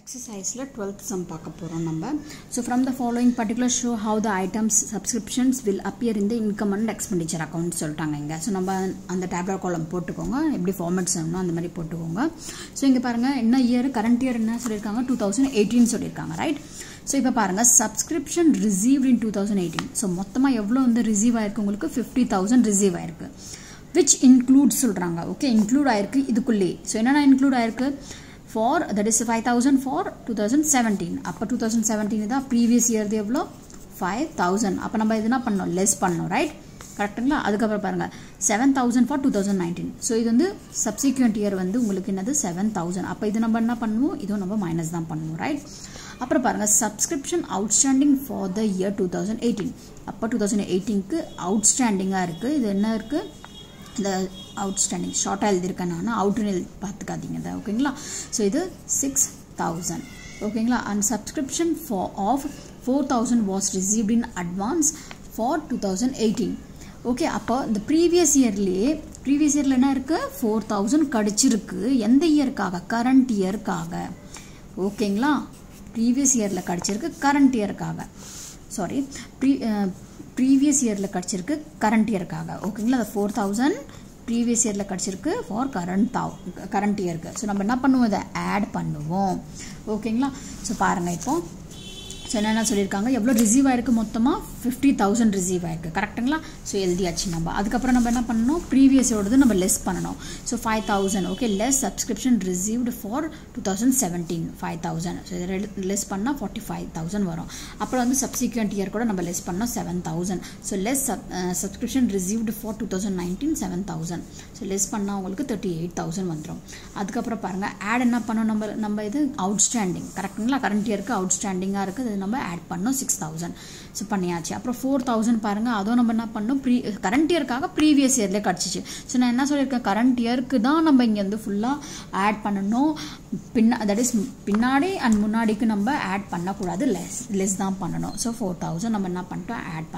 Exercise 12th sum பார்க்க போறோம் நம்ம. So from the following particular show how the items subscriptions will appear in the income and expenditure account சொல்லிட்டாங்க இங்க. So நம்ம அந்த tabular column போட்டுக்கோங்க. எப்படி ஃபார்மேட் செய்யணும் அந்த மாதிரி போட்டுக்கோங்க. So இங்க பாருங்க என்ன இயர் கரண்ட் இயர் என்ன சொல்லிருக்காங்க 2018 சொல்லிருக்காங்க ரைட். So இப்போ பாருங்க subscription received in 2018. So மொத்தமா எவ்வளவு வந்து ரிசீவ் ஆயிருக்கு உங்களுக்கு 50000 ரிசீவ் ஆயிருக்கு. Which includes சொல்றாங்க. Okay include ஆயிருக்கு இதுக்குள்ளே. So என்னன்னா include ஆயிருக்கு for that is 5000 for 2017 அப்ப 2017 தான் previous year து எவ்வளோ 5000 அப்ப நம்ம இது என்ன பண்ணோம் less பண்ணோம் ரைட் கரெக்ட்டுங்களா அதுக்கு அப்புறம் பாருங்க 7000 for 2019 so இது வந்து subsequent year வந்து உங்களுக்கு என்னது 7000 அப்ப இது நம்ம என்ன பண்ணுவோம் இது நம்ம மைனஸ் தான் பண்ணுவோம் ரைட் அப்புறம் பாருங்க subscription outstanding for the year 2018 அப்ப 2018 க்கு outstanding-ஆ இருக்கு இது என்ன இருக்கு the outstanding short எழுதிருக்கேன் outer பார்த்துக்காதீங்க ஓகேங்களா so இது 6000 ஓகேங்களா and subscription for of 4000 was received in advance for 2018 okay அப்போ இந்த previous yearல என்ன இருக்கு 4000 கிடைச்சிருக்கு எந்த இயர்க்காக current இயர்க்காக ஓகேங்களா previous yearல கிடைச்சிருக்கு current இயர்க்காக sorry previous yearல கிடைச்சிருக்கு current yearக்காக ஓகேங்களா 4000 previous yearல கிடைச்சிருக்கு for current yearக்கு சோ நம்ம என்ன பண்ணுவோம் இத ஆட் பண்ணுவோம் ஓகேங்களா சோ பாருங்க இப்போ சோ என்னன்னா சொல்லிருக்காங்க எவ்வளவு ரிசீவ் ஆயிருக்கு மொத்தமா 50000 ரிசீவ் ஆயிருக்கு கரெக்ட்டுங்களா சோ எழுதியாச்சு நம்ம அதுக்கு அப்புறம் நம்ம என்ன பண்ணனும் previous ஓடது நம்ம less பண்ணனும் so 5000 okay less subscription received for 2017 5000 so இத less பண்ணா 45000 வரும் அப்புறம் வந்து subsequent year கூட நம்ம less பண்ணா 7000 so less subscription received for 2019 7000 so less பண்ணா உங்களுக்கு 38000 வந்துரும் அதுக்கு அப்புறம் பாருங்க ஆட் என்ன பண்ணனும் நம்ம இது outstanding கரெக்ட்டுங்களா current yearக்கு outstanding-ஆ இருக்கு நம்ம ஆட் பண்ணோம் 6000 சோ பண்ணியாச்சு அப்புறம் 4000 பாருங்க அதோ நம்ம என்ன பண்ணோம் கரண்ட் இயர்க்காக previous yearல கிடைச்சிச்சு சோ நான் என்ன சொல்லிருக்கேன் கரண்ட் இயர்க்கு தான் நம்ம இங்க வந்து ஃபுல்லா ஆட் பண்ணனும் தட் இஸ் பின்னாடி and முன்னாடிக்கு நம்ம ஆட் பண்ண கூடாது less தான் பண்ணனும் சோ 4000 நம்ம என்ன பண்ணிட்டோம் ஆட்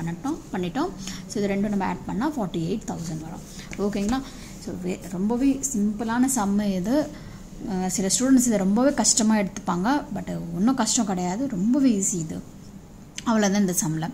பண்ணிட்டோம் சோ இது ரெண்டும் நம்ம ஆட் பண்ணா 48000 வரும் ஓகேங்களா சோ ரொம்பவே சிம்பிளான சம் இது சில ஸ்டூடண்ட்ஸ் இதை ரொம்பவே கஷ்டமாக எடுத்துப்பாங்க பட் ஒன்றும் கஷ்டம் கிடையாது ரொம்பவே ஈஸி இது அவ்வளோதான் இந்த சம்மில்